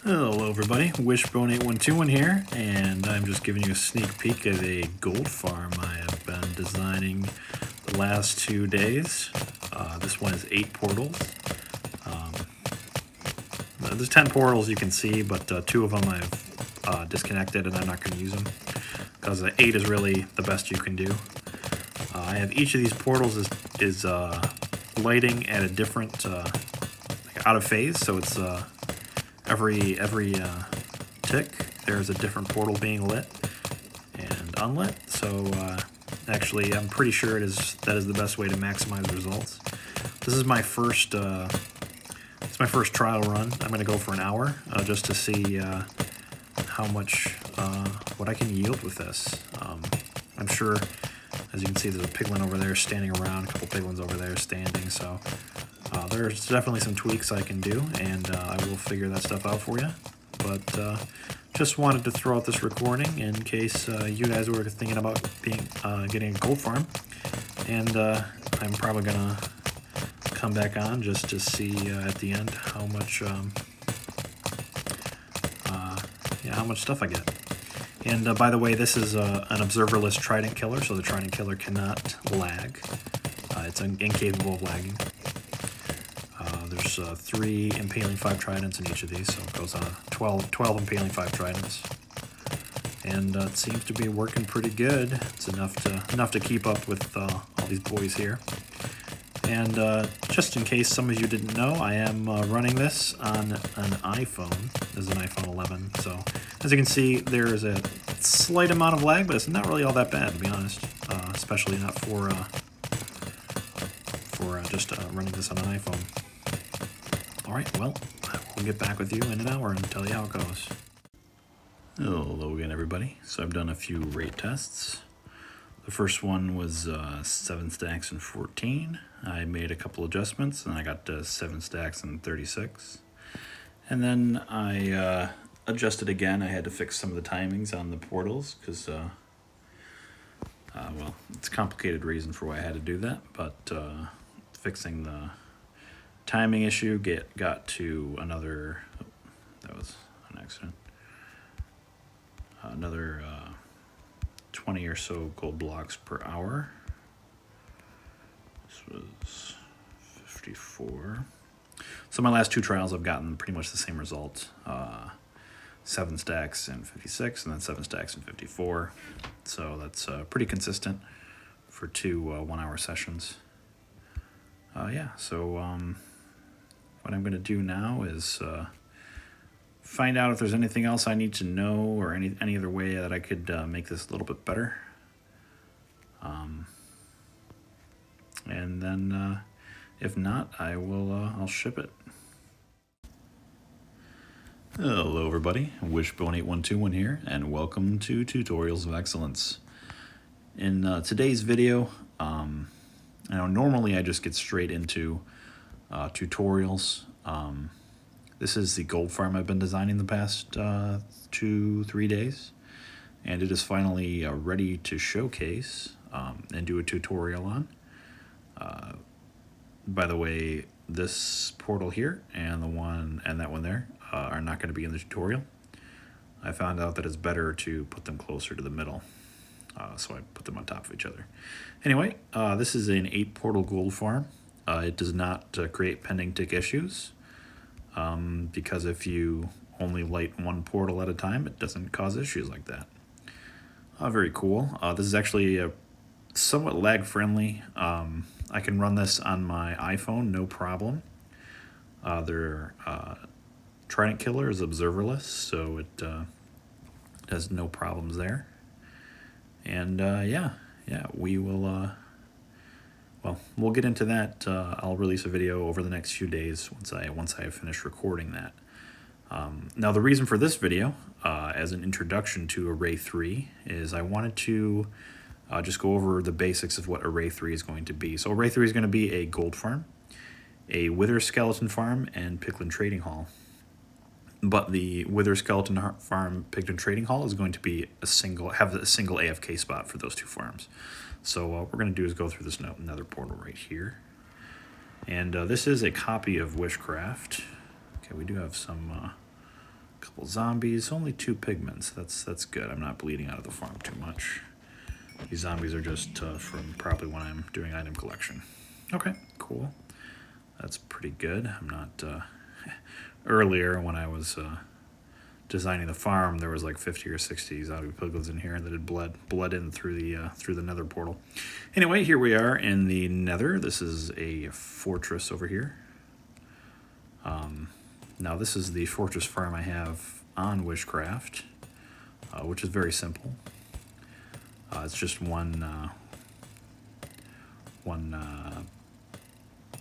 Hello everybody, Wishbone8121 here, and I'm just giving you a sneak peek of a gold farm I have been designing the last 2 days. This one is 8 portals. There's 10 portals you can see, but 2 of them I've disconnected and I'm not going to use them, because 8 is really the best you can do. I have each of these portals is lighting at a different, out of phase, so it's every tick there's a different portal being lit and unlit. So actually I'm pretty sure that is the best way to maximize results. This is my first trial run. I'm going to go for an hour just to see how much what I can yield with this. I'm sure, as you can see, there's a piglin over there standing around, a couple piglins over there standing, so there's definitely some tweaks I can do, and I will figure that stuff out for you. But just wanted to throw out this recording in case you guys were thinking about getting a gold farm, and I'm probably gonna come back on just to see at the end how much how much stuff I get. And by the way, this is an observerless trident killer, so the trident killer cannot lag. It's incapable of lagging. There's 3 impaling 5 tridents in each of these, so it goes on 12 impaling 5 tridents. And it seems to be working pretty good. It's enough to keep up with all these boys here. And just in case some of you didn't know, I am running this on an iPhone. This is an iPhone 11, so as you can see, there is a slight amount of lag, but it's not really all that bad, to be honest, especially not for just running this on an iPhone. Alright, well, we'll get back with you in an hour and tell you how it goes. Hello again, everybody. So I've done a few rate tests. The first one was 7 stacks and 14. I made a couple adjustments, and I got 7 stacks and 36. And then I adjusted again. I had to fix some of the timings on the portals, because, well, it's a complicated reason for why I had to do that, but fixing the timing issue got to another, that was an accident, another 20 or so gold blocks per hour. This was 54. So my last 2 trials I've gotten pretty much the same result. 7 stacks and 56, and then 7 stacks and 54. So that's pretty consistent for 2 1-hour sessions. Yeah, so what I'm going to do now is find out if there's anything else I need to know, or any other way that I could make this a little bit better. And then if not, I'll ship it. Hello everybody, Wishbone8121 here, and welcome to Tutorials of Excellence. In today's video, normally I just get straight into tutorials. This is the gold farm I've been designing the past 2-3 days, and it is finally ready to showcase and do a tutorial on. By the way, this portal here and that one there are not going to be in the tutorial. I found out that it's better to put them closer to the middle, so I put them on top of each other. Anyway, this is an 8 portal gold farm. It does not create pending tick issues, because if you only light 1 portal at a time, it doesn't cause issues like that. Very cool. This is actually somewhat lag friendly. I can run this on my iPhone, no problem. Their Trident Killer is observerless, so it has no problems there. And yeah, we will. Well, we'll get into that. I'll release a video over the next few days once I have finished recording that. Now, the reason for this video, as an introduction to Array 3, is I wanted to just go over the basics of what Array 3 is going to be. So Array 3 is going to be a gold farm, a wither skeleton farm, and Piglin trading hall. But the wither skeleton farm, Piglin trading hall is going to be have a single AFK spot for those 2 farms. So what we're going to do is go through this nether portal right here. And this is a copy of Wishcraft. Okay, we do have some couple zombies, only 2 pigmen, so that's good. I'm not bleeding out of the farm too much. These zombies are just from probably when I'm doing item collection. Okay, cool. That's pretty good. I'm not... earlier, when I was designing the farm, there was like 50 or 60 zombie piglins in here that had bled in through the nether portal. Anyway, here we are in the nether. This is a fortress over here. Now this is the fortress farm I have on Wishcraft, which is very simple. It's just one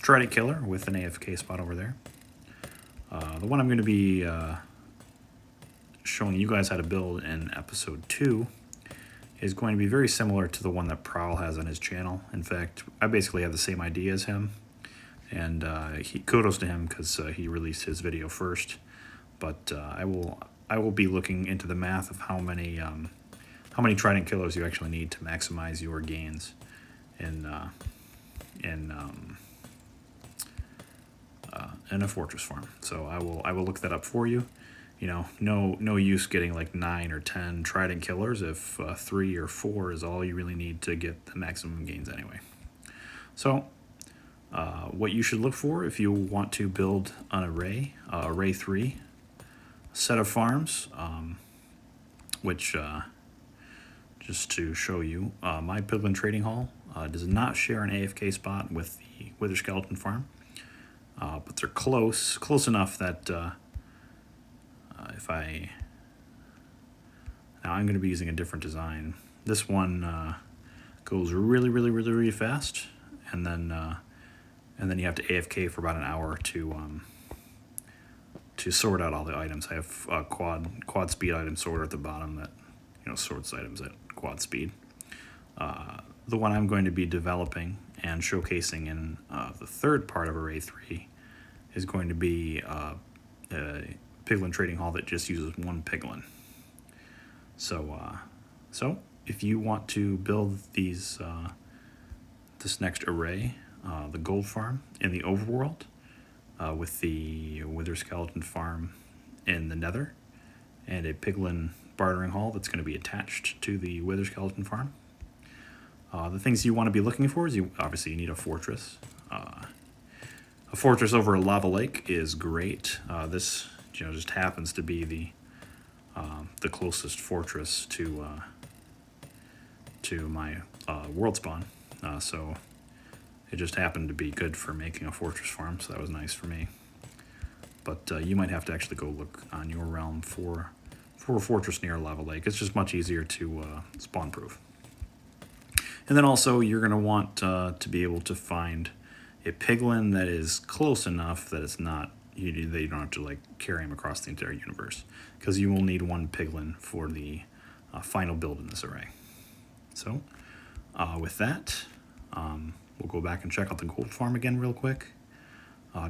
trident killer with an AFK spot over there. The one I'm going to be showing you guys how to build in episode 2 is going to be very similar to the one that Prowl has on his channel. In fact, I basically have the same idea as him, and kudos to him because he released his video first. But I will be looking into the math of how many trident killers you actually need to maximize your gains in a fortress farm. So I will look that up for you. You know, no use getting like 9 or 10 trident killers if 3 or 4 is all you really need to get the maximum gains anyway. So what you should look for if you want to build an array 3 set of farms, which just to show you, my Piglin trading hall does not share an AFK spot with the Wither Skeleton farm, but they're close enough that now I'm going to be using a different design. This one goes really fast, and then you have to AFK for about an hour to sort out all the items. I have a quad speed item sorter at the bottom that sorts items at quad speed. The one I'm going to be developing and showcasing in the third part of Array 3 is going to be a Piglin trading hall that just uses 1 Piglin. So if you want to build this next array, the gold farm in the overworld, with the Wither Skeleton farm in the nether, and a Piglin bartering hall that's going to be attached to the Wither Skeleton farm. The things you want to be looking for is obviously you need a fortress. A fortress over a lava lake is great. This just happens to be the closest fortress to my world spawn. So it just happened to be good for making a fortress farm, so that was nice for me. But you might have to actually go look on your realm for a fortress near a lava lake. It's just much easier to spawn proof. And then also you're going to want to be able to find a Piglin that is close enough that it's not that you don't have to like carry him across the entire universe, because you will need 1 Piglin for the final build in this array. So with that, we'll go back and check out the gold farm again real quick,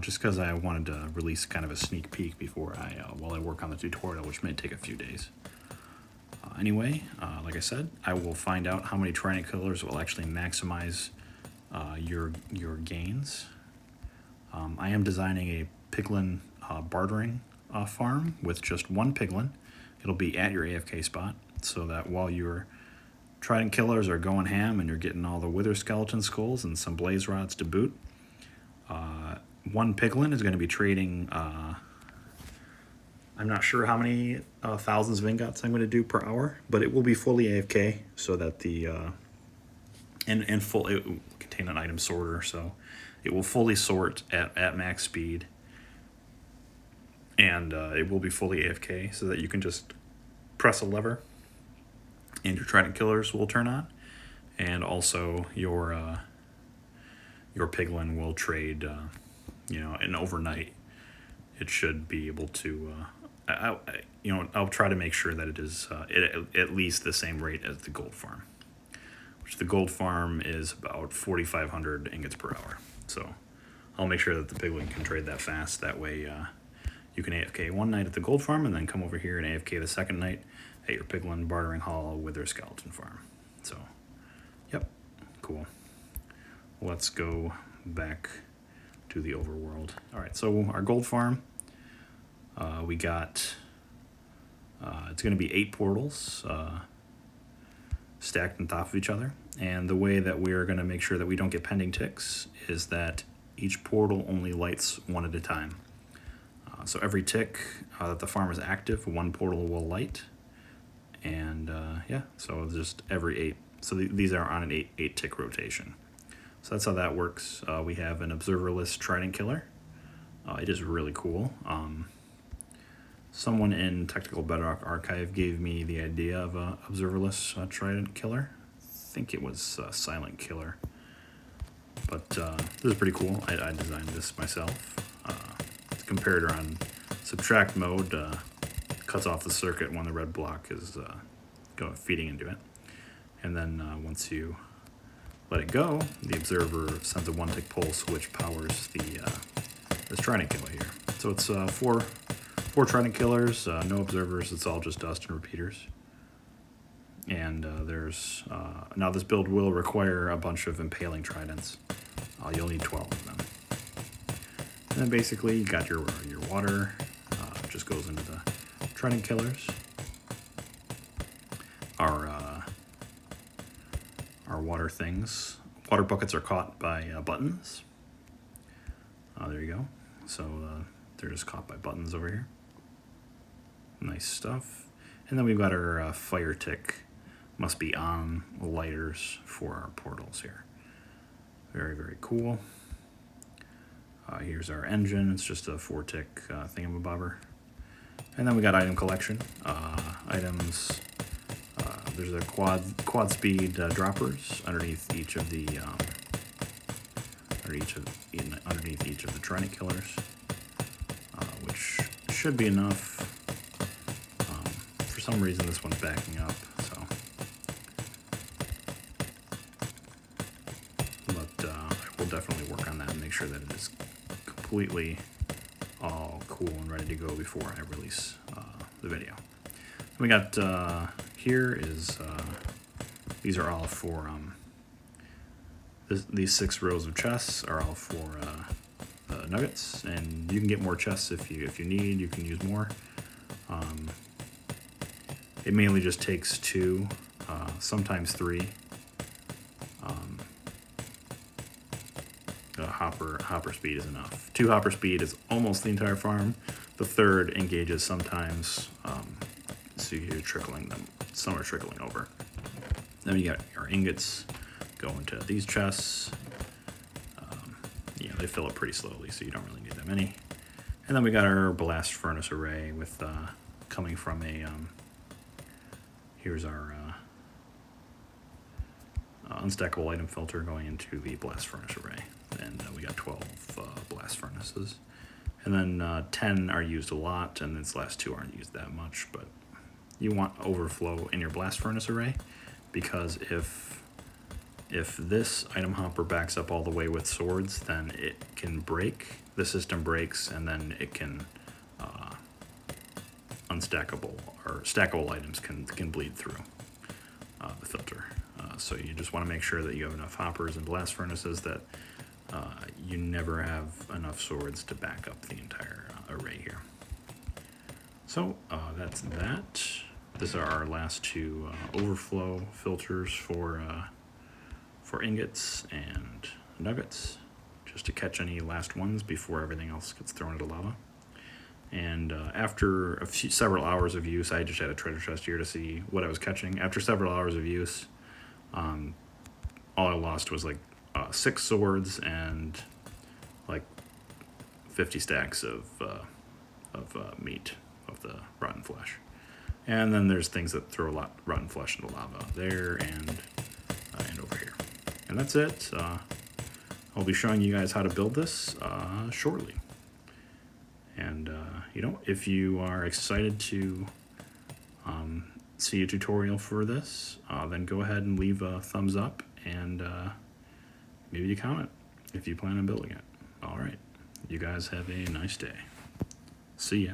just because I wanted to release kind of a sneak peek before while I work on the tutorial, which may take a few days. Anyway, like I said, I will find out how many trident killers will actually maximize your gains. I am designing a Piglin bartering farm with just 1 Piglin. It'll be at your AFK spot, so that while your trident killers are going ham and you're getting all the Wither Skeleton skulls and some blaze rods to boot, 1 Piglin is going to be trading... I'm not sure how many thousands of ingots I'm going to do per hour, but it will be fully AFK, so that the it will contain an item sorter, so it will fully sort at max speed, and it will be fully AFK, so that you can just press a lever and your trident killers will turn on, and also your Piglin will trade. In overnight, it should be able to. I'll try to make sure that it is at least the same rate as the gold farm, which the gold farm is about 4,500 ingots per hour. So I'll make sure that the Piglin can trade that fast. That way you can AFK one night at the gold farm and then come over here and AFK the second night at your Piglin bartering hall with their skeleton farm. So, yep, cool. Let's go back to the overworld. All right, so our gold farm, we got It's going to be 8 portals stacked on top of each other. And the way that we're going to make sure that we don't get pending ticks is that each portal only lights one at a time. So every tick that the farm is active, 1 portal will light. And yeah, so just every 8. So these are on an 8 tick rotation. So that's how that works. We have an observerless trident killer. It is really cool. Someone in Technical Bedrock Archive gave me the idea of a observerless trident killer. I think it was Silent Killer. But this is pretty cool. I designed this myself. It's comparator on subtract mode. Cuts off the circuit when the red block is feeding into it. And then once you let it go, the observer sends a 1-tick pulse which powers this trident killer here. So it's 4 trident killers, no observers, it's all just dust and repeaters. And there's now this build will require a bunch of impaling tridents. You'll need 12 of them. And then basically you got your water, just goes into the trident killers. Our water things. Water buckets are caught by buttons. There you go. So they're just caught by buttons over here. Nice stuff. And then we've got our fire tick must be on lighters for our portals here. Very, very cool. Here's our engine. It's just a 4-tick thingamabobber. And then we got item collection. Items. There's a quad speed droppers underneath each of the underneath each of the trident killers, which should be enough. For some reason, this one's backing up. So, but I will definitely work on that and make sure that it is completely all cool and ready to go before I release the video. We got here is these are all for these 6 rows of chests are all for nuggets, and you can get more chests if you need. You can use more. It mainly just takes 2, sometimes 3. Hopper speed is enough. 2 hopper speed is almost the entire farm. The 3rd engages sometimes. So you're trickling them. Some are trickling over. Then you got your ingots go into these chests. They fill up pretty slowly, so you don't really need that many. And then we got our blast furnace array with coming from a. Here's our unstackable item filter going into the blast furnace array, and we got 12 blast furnaces. And then 10 are used a lot, and these last 2 aren't used that much, but you want overflow in your blast furnace array, because if this item hopper backs up all the way with swords, then it can break, the system breaks, and then it can unstackable or stackable items can bleed through the filter. So you just want to make sure that you have enough hoppers and blast furnaces that you never have enough swords to back up the entire array here. So that's that. These are our last 2 overflow filters for ingots and nuggets, just to catch any last ones before everything else gets thrown into lava. And after several hours of use, I just had a treasure chest here to see what I was catching. After several hours of use, all I lost was like 6 swords and like 50 stacks of meat, of the rotten flesh. And then there's things that throw a lot rotten flesh into lava there and over here. And that's it. I'll be showing you guys how to build this shortly. And if you are excited to see a tutorial for this, then go ahead and leave a thumbs up, and maybe you comment if you plan on building it. All right. You guys have a nice day. See ya.